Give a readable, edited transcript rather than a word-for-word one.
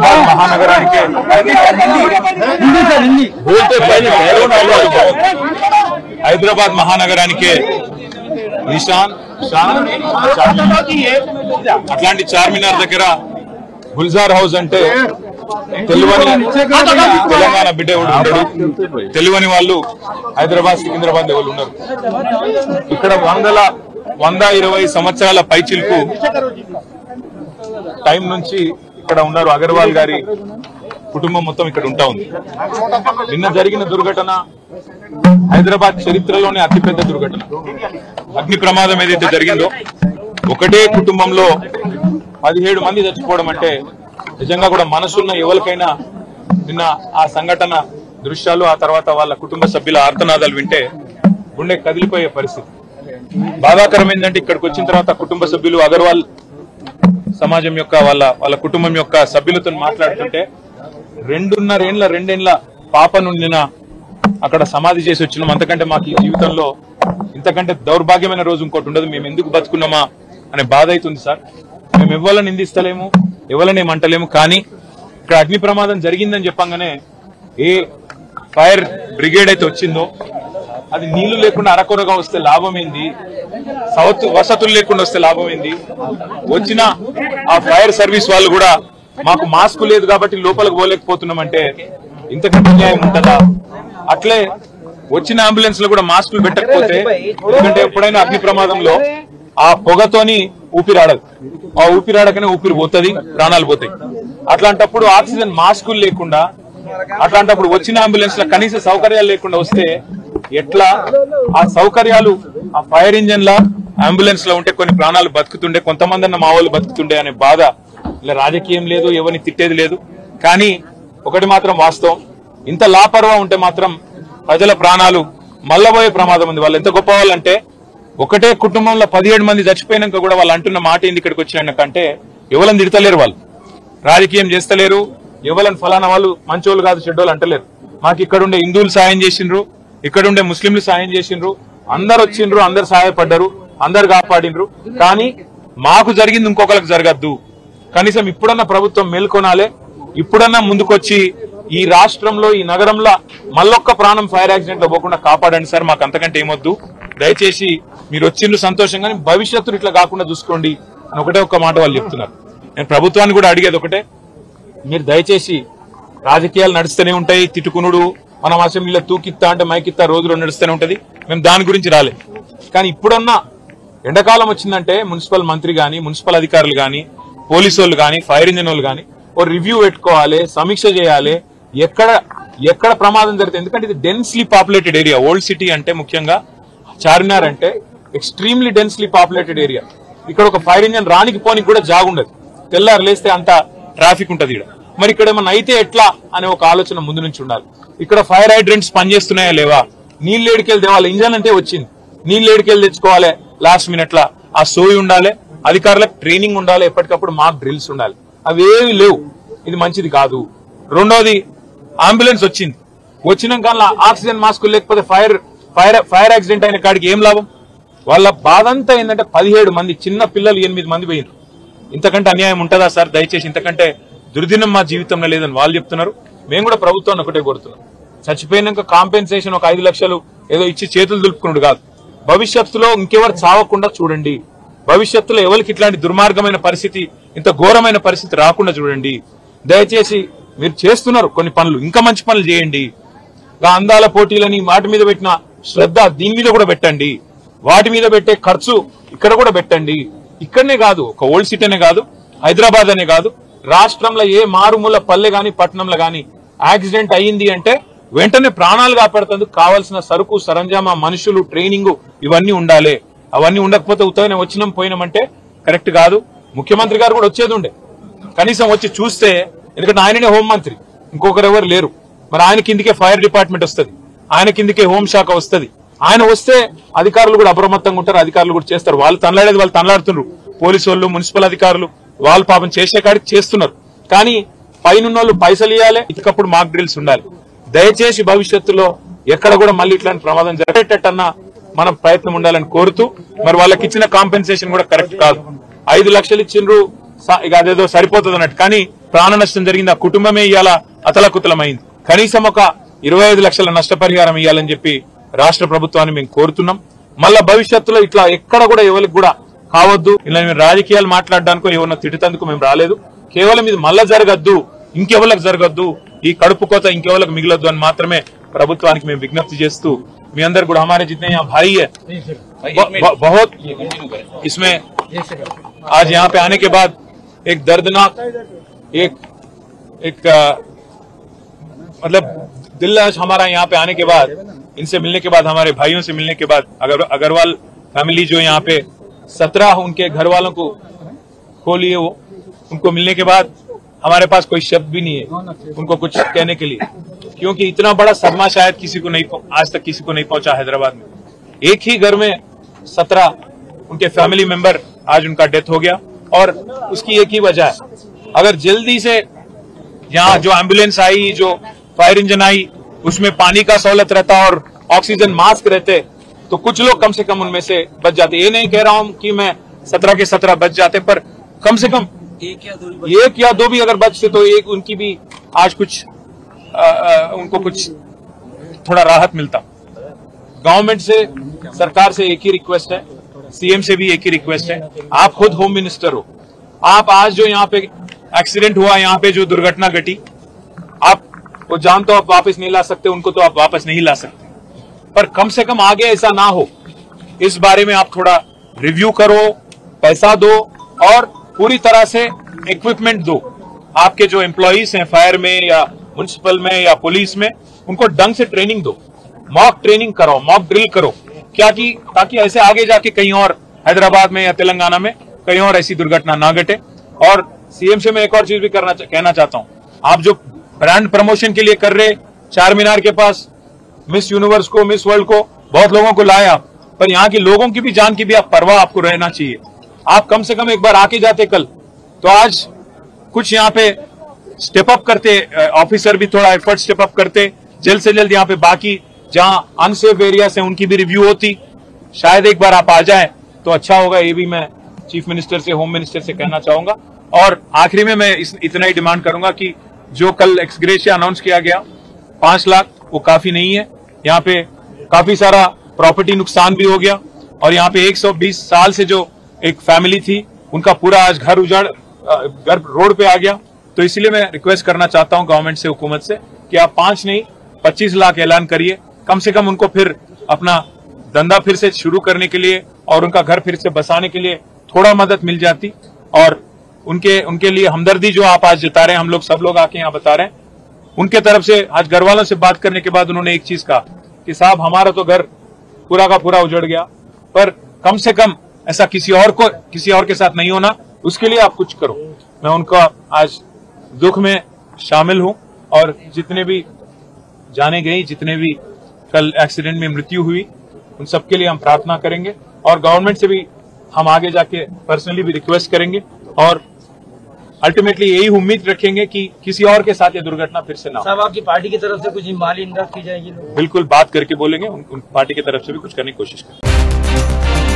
హైదరాబాద్ మహానగరానికి హైదరాబాద్ మహానగరానికి నిషాన్ అట్లాంటి చార్మినార్ దగ్గర గుల్జార్ హౌస్ అంటే తెలంగాణ బిడ్డ ఎవడు ఉండడు, తెలియని వాళ్ళు హైదరాబాద్ సికింద్రాబాద్ ఎవరు ఉన్నారు. ఇక్కడ 120 సంవత్సరాల పైచిల్కు టైం నుంచి ఇక్కడ ఉన్నారు. అగర్వాల్ గారి కుటుంబం మొత్తం ఇక్కడ ఉంటా ఉంది. నిన్న జరిగిన దుర్ఘటన హైదరాబాద్ చరిత్రలోనే అతిపెద్ద దుర్ఘటన. అగ్ని ప్రమాదం ఏదైతే జరిగిందో ఒకటే కుటుంబంలో 17 మంది చచ్చిపోవడం అంటే నిజంగా కూడా మనసున్న ఎవరికైనా నిన్న ఆ సంఘటన దృశ్యాలు, ఆ తర్వాత వాళ్ళ కుటుంబ సభ్యుల ఆర్తనాదాలు వింటే గుండె కదిలిపోయే పరిస్థితి. బాధాకరం ఏంటంటే ఇక్కడికి వచ్చిన తర్వాత కుటుంబ సభ్యులు అగర్వాల్ సమాజం యొక్క వాళ్ళ కుటుంబం యొక్క సభ్యులతో మాట్లాడుతుంటే 2.5 పాపను నిన్న అక్కడ సమాధి చేసి వచ్చినాం. అంతకంటే మాకు ఈ జీవితంలో ఇంతకంటే దౌర్భాగ్యమైన రోజు ఇంకోటి ఉండదు. మేము ఎందుకు బతుకున్నామా అనే బాధ అవుతుంది సార్. మేము ఎవరిని నిందిస్తలేము, ఎవరిని ఏమంటలేము. కానీ ఇక్కడ అగ్ని ప్రమాదం జరిగిందని చెప్పంగానే ఏ ఫైర్ బ్రిగేడ్ అయితే వచ్చిందో అది నీళ్లు లేకుండా అరకొరగా వస్తే లాభం ఏంది, వసతులు లేకుండా వస్తే లాభం ఏంది. వచ్చిన ఆ ఫైర్ సర్వీస్ వాళ్ళు కూడా మాకు మాస్క్ లేదు కాబట్టి లోపలికి పోలేకపోతున్నామంటే ఇంతకంటే న్యాయం ఉంటుందా? అట్లే వచ్చిన అంబులెన్స్ లో కూడా మాస్కులు పెట్టకపోతే, ఎందుకంటే ఎప్పుడైనా అగ్ని ప్రమాదంలో ఆ పొగతోని ఊపిరాడదు, ఆ ఊపిరాడకనే ఊపిరి పోతుంది, ప్రాణాలు పోతాయి. అట్లాంటప్పుడు ఆక్సిజన్ మాస్కులు లేకుండా, అట్లాంటప్పుడు వచ్చిన అంబులెన్స్ లో కనీస సౌకర్యాలు లేకుండా వస్తే ఎట్లా? ఆ సౌకర్యాలు ఆ ఫైర్ ఇంజన్ లా అంబులెన్స్ లో ఉంటే కొన్ని ప్రాణాలు బతుకుతుండే, కొంతమంది అన్న మా వాళ్ళు బతుకుతుండే అనే బాధ. ఇలా రాజకీయం లేదు, ఎవరిని తిట్టేది లేదు. కానీ ఒకటి మాత్రం వాస్తవం, ఇంత లాపర్వా ఉంటే మాత్రం ప్రజల ప్రాణాలు మల్లబోయే ప్రమాదం ఉంది. వాళ్ళు ఎంత గొప్ప వాళ్ళంటే ఒకటే కుటుంబంలో 17 మంది చచ్చిపోయినాక కూడా వాళ్ళు అంటున్న మాట ఏంది ఇక్కడికి వచ్చినాకంటే ఎవరిని తిడతలేరు, వాళ్ళు రాజకీయం చేస్తలేరు, ఎవరిని ఫలానా వాళ్ళు మంచోళ్ళు కాదు చెడ్డోళ్ళు అంటలేరు. మాకు ఇక్కడుండే హిందువులు సాయం చేసిండ్రు, ఇక్కడుండే ముస్లింలు సాయం చేసిండ్రు, అందరు వచ్చిండ్రు, అందరు సహాయపడ్డారు, అందరు కాపాడిండ్రు. కానీ మాకు జరిగింది ఇంకొకరికి జరగద్దు. కనీసం ఇప్పుడన్నా ప్రభుత్వం మేల్కొనాలే, ఇప్పుడన్నా ముందుకొచ్చి ఈ రాష్ట్రంలో ఈ నగరంలో మళ్ళొక్క ప్రాణం ఫైర్ యాక్సిడెంట్ లో పోకుండా కాపాడండి సార్. మాకు అంతకంటే ఏమొద్దు. దయచేసి మీరు వచ్చిండ్రు సంతోషంగానే భవిష్యత్తులో ఇట్లా కాకుండా చూసుకోండి అని ఒకటే ఒక్క మాట వాళ్ళు చెప్తున్నారు. నేను ప్రభుత్వాన్ని కూడా అడిగేది ఒకటే, మీరు దయచేసి రాజకీయాలు నడుస్తూనే ఉంటాయి, తిట్టుకునుడు, మనం అసెంబ్లీలో తూకిత్తా అంటే మైకిత్తా రోజులో నడుస్తూనే ఉంటది. మేము దాని గురించి రాలే. కానీ ఇప్పుడన్నా ఎండాకాలం వచ్చిందంటే మున్సిపల్ మంత్రి గాని, మున్సిపల్ అధికారులు గాని, పోలీసు వాళ్ళు గాని, ఫైర్ ఇంజిన్ వాళ్ళు గాని ఓ రివ్యూ పెట్టుకోవాలి, సమీక్ష చేయాలి, ఎక్కడ ప్రమాదం జరుగుతుంది. ఎందుకంటే ఇది densely populated area. Old city అంటే ముఖ్యంగా చార్మినార్ అంటే ఎక్స్ట్రీమ్లీ డెన్స్లీ పాపులేటెడ్ ఏరియా. ఇక్కడ ఒక ఫైర్ ఇంజిన్ రానికి పోనికి కూడా జాగుండదు, తెల్లారు లేస్తే అంత ట్రాఫిక్ ఉంటది ఇక్కడ. మరి ఇక్కడ ఏమన్నా అయితే ఎట్లా అనే ఒక ఆలోచన ముందు నుంచి ఉండాలి. ఇక్కడ ఫైర్ హైడ్రెంట్స్ పనిచేస్తున్నాయా లేవా, నీళ్ళు ఏడికెళ్ళి తేవాలి. ఇంజన్ అంటే వచ్చింది, నీళ్ళు ఏడికెళ్ళి తెచ్చుకోవాలి, లాస్ట్ మినిట్ లా ఆ సోయి ఉండాలి, అధికారులకు ట్రైనింగ్ ఉండాలి, ఎప్పటికప్పుడు మాక్ డ్రిల్స్ ఉండాలి. అవేవి లేవు, ఇది మంచిది కాదు. రెండోది, అంబులెన్స్ వచ్చినాక ఆక్సిజన్ మాస్క్ లేకపోతే ఫైర్ యాక్సిడెంట్ అయిన కాడికి ఏం లాభం? వాళ్ళ బాధ అంతా ఏంటంటే 17 మంది చిన్న పిల్లలు 8 మంది పోయినారు. ఇంతకంటే అన్యాయం ఉంటుందా సార్? దయచేసి ఇంతకంటే దుర్దినం మా జీవితంలో లేదని వాళ్ళు చెప్తున్నారు. మేము కూడా ప్రభుత్వాన్ని ఒకటే కోరుతున్నాం, చచ్చిపోయినాక కాంపెన్సేషన్ ఒక 5 లక్షలు ఏదో ఇచ్చి చేతులు దులుపుకున్నాడు కాదు, భవిష్యత్తులో ఇంకెవరు చావకుండా చూడండి. భవిష్యత్తులో ఎవరికి ఇట్లాంటి దుర్మార్గమైన పరిస్థితి, ఇంత ఘోరమైన పరిస్థితి రాకుండా చూడండి. దయచేసి మీరు చేస్తున్నారు కొన్ని పనులు, ఇంకా మంచి పనులు చేయండి. అందాల పోటీలని వాటి మీద పెట్టిన శ్రద్ధ దీని మీద కూడా పెట్టండి. వాటి మీద పెట్టే ఖర్చు ఇక్కడ కూడా పెట్టండి. ఇక్కడనే కాదు, ఒక ఓల్డ్ సిటీ అనే కాదు, హైదరాబాద్ అనే కాదు, రాష్ట్రంలో ఏ మారుమూల పల్లె గాని పట్టణంలో గాని యాక్సిడెంట్ అయ్యింది అంటే వెంటనే ప్రాణాలు కాపాడుతందుకు కావాల్సిన సరుకు సరంజామా, మనుషులు, ట్రైనింగ్ ఇవన్నీ ఉండాలి. అవన్నీ ఉండకపోతే ఉత్తగానే వచ్చినాం పోయినామంటే కరెక్ట్ కాదు. ముఖ్యమంత్రి గారు కూడా వచ్చేది ఉండే, కనీసం వచ్చి చూస్తే, ఎందుకంటే ఆయననే హోంమంత్రి, ఇంకొకరు ఎవరు లేరు. మరి ఆయన కిందికే ఫైర్ డిపార్ట్మెంట్ వస్తుంది, ఆయన కిందికే హోంశాఖ వస్తుంది. ఆయన వస్తే అధికారులు కూడా అప్రమత్తంగా ఉంటారు, అధికారులు కూడా చేస్తారు. వాళ్ళు తనలాడేది వాళ్ళు తనలాడుతున్నారు, పోలీసు వాళ్ళు, మున్సిపల్ అధికారులు వాళ్ళు పాపం చేసే కాడికి చేస్తున్నారు. కానీ పైనున్నోళ్ళు పైసలు ఇవ్వాలి, ఇకప్పుడు మాక్ డ్రిల్స్ ఉండాలి. దయచేసి భవిష్యత్తులో ఎక్కడ కూడా మళ్ళీ ఇట్లాంటి ప్రమాదం జరిగేటట్టన్నా మనం ప్రయత్నం ఉండాలని కోరుతూ, మరి వాళ్ళకి ఇచ్చిన కాంపెన్సేషన్ కూడా కరెక్ట్ కాదు. 5 లక్షలు ఇచ్చిండ్రు, ఇక అదేదో సరిపోతుంది అన్నట్టు. కానీ ప్రాణ నష్టం జరిగింది, ఆ కుటుంబమే ఇవాళ అతలకుతలమైంది. కనీసం ఒక 25 లక్షల నష్టపరిహారం ఇవ్వాలని చెప్పి రాష్ట్ర ప్రభుత్వాన్ని మేము కోరుతున్నాం. మళ్ళా భవిష్యత్తులో ఇట్లా ఎక్కడ కూడా ఎవరికి కూడా కావద్దు. ఇలా మేము రాజకీయాలు మాట్లాడడానికో ఎవరినో తిట్టేందుకు మేము రాలేదు. కేవలం ఇది మళ్ళా జరగద్దు, ఇంకెవరికి జరగద్దు, ఈ కడుపు కోత ఇంకెవరికి మిగలొద్దు అని మాత్రమే ప్రభుత్వానికి మేము విజ్ఞప్తి చేస్తూ, మీ అందరు కూడా हमारे जितने यहाँ भाई है बहुत इसमें आज यहाँ पे आने के बाद एक दर्दनाक एक मतलब दिल आज हमारा यहाँ पे आने के बाद, इनसे मिलने के बाद, हमारे भाइयों से मिलने के बाद, अग्रवाल फैमिली जो यहाँ पे 17 उनके घर वालों को खो लिए, वो उनको मिलने के बाद हमारे पास कोई शब्द भी नहीं है उनको कुछ कहने के लिए, क्योंकि इतना बड़ा सदमा शायद किसी को नहीं, आज तक किसी को नहीं पहुंचा हैदराबाद में। एक ही घर में 17 उनके फैमिली मेंबर, आज उनका डेथ हो गया। और उसकी एक ही वजह है, अगर जल्दी से यहाँ जो एम्बुलेंस आई, जो फायर इंजन आई, उसमें पानी का सहूलत रहता और ऑक्सीजन मास्क रहते तो कुछ लोग कम से कम उनमें से बच जाते। ये नहीं कह रहा हूं कि मैं 17 के 17 बच जाते, पर कम से कम एक या दो भी अगर बचते तो एक उनकी भी आज कुछ उनको कुछ थोड़ा राहत मिलता। गवर्नमेंट से, सरकार से एक ही रिक्वेस्ट है, सीएम से भी एक ही रिक्वेस्ट है, आप खुद होम मिनिस्टर हो, आप आज जो यहाँ पे एक्सीडेंट हुआ, यहाँ पे जो दुर्घटना घटी, आप वो जान तो आप वापस नहीं ला सकते, उनको तो आप वापस नहीं ला सकते, पर कम से कम आगे ऐसा ना हो, इस बारे में आप थोड़ा रिव्यू करो, पैसा दो और पूरी तरह से इक्विपमेंट दो। आपके जो एम्प्लॉइज हैं फायर में या म्युनिसिपल में या पुलिस में, उनको ढंग से ट्रेनिंग दो, मॉक ट्रेनिंग करो, मॉक ड्रिल करो, क्या कि ताकि ऐसे आगे जाके कहीं और हैदराबाद में या तेलंगाना में कहीं और ऐसी दुर्घटना ना घटे। और सीएम से मैं एक और चीज भी कहना चाहता हूं, आप जो ब्रांड प्रमोशन के लिए कर रहे, चार मीनार के पास मिस यूनिवर्स को, मिस वर्ल्ड को बहुत लोगों को लाए आप, पर यहाँ के लोगों की भी जान की भी आप परवाह आपको रहना चाहिए। आप कम से कम एक बार आके जाते कल, तो आज कुछ यहाँ पे स्टेप अप करते, ऑफिसर भी थोड़ा एफर्ट स्टेप अप करते, जल्द से जल्द यहाँ पे बाकी जहां अनसेफ एरियाज है उनकी भी रिव्यू होती, शायद एक बार आप आ जाए तो अच्छा होगा। ये भी मैं चीफ मिनिस्टर से, होम मिनिस्टर से कहना चाहूंगा। और आखिरी में मैं इतना ही डिमांड करूंगा कि जो कल एक्सग्रेशिया अनाउंस किया गया 5 लाख, वो काफी नहीं है। यहाँ पे काफी सारा प्रॉपर्टी नुकसान भी हो गया, और यहाँ पे 120 साल से जो एक फैमिली थी, उनका पूरा आज घर उजाड़, घर रोड पे आ गया। तो इसलिए मैं रिक्वेस्ट करना चाहता हूं गवर्नमेंट से, हुकूमत से, कि आप 5 नहीं 25 लाख ऐलान करिए, कम से कम उनको फिर अपना धंधा फिर से शुरू करने के लिए और उनका घर फिर से बसाने के लिए थोड़ा मदद मिल जाती। और उनके लिए हमदर्दी जो आप आज जता रहे हैं, हम लोग सब लोग आके यहाँ बता रहे हैं, उनके तरफ से आज घर वालों से बात करने के बाद उन्होंने एक चीज कहा कि साहब हमारा तो घर पूरा का पूरा उजड़ गया, पर कम से कम ऐसा किसी और के साथ नहीं होना, उसके लिए आप कुछ करो। मैं उनका आज दुख में शामिल हूं, और जितने भी जाने गई, जितने भी कल एक्सीडेंट में मृत्यु हुई, उन सबके लिए हम प्रार्थना करेंगे। और गवर्नमेंट से भी हम आगे जाके पर्सनली भी रिक्वेस्ट करेंगे, और अल्टीमेटली यही उम्मीद रखेंगे कि किसी और के साथ ये दुर्घटना फिर से ना हो। साहब, आपकी पार्टी की तरफ से कुछ माली इमदाद की जाएगी? बिल्कुल बात करके बोलेंगे, उन पार्टी की तरफ से भी कुछ करने की कोशिश करेंगे।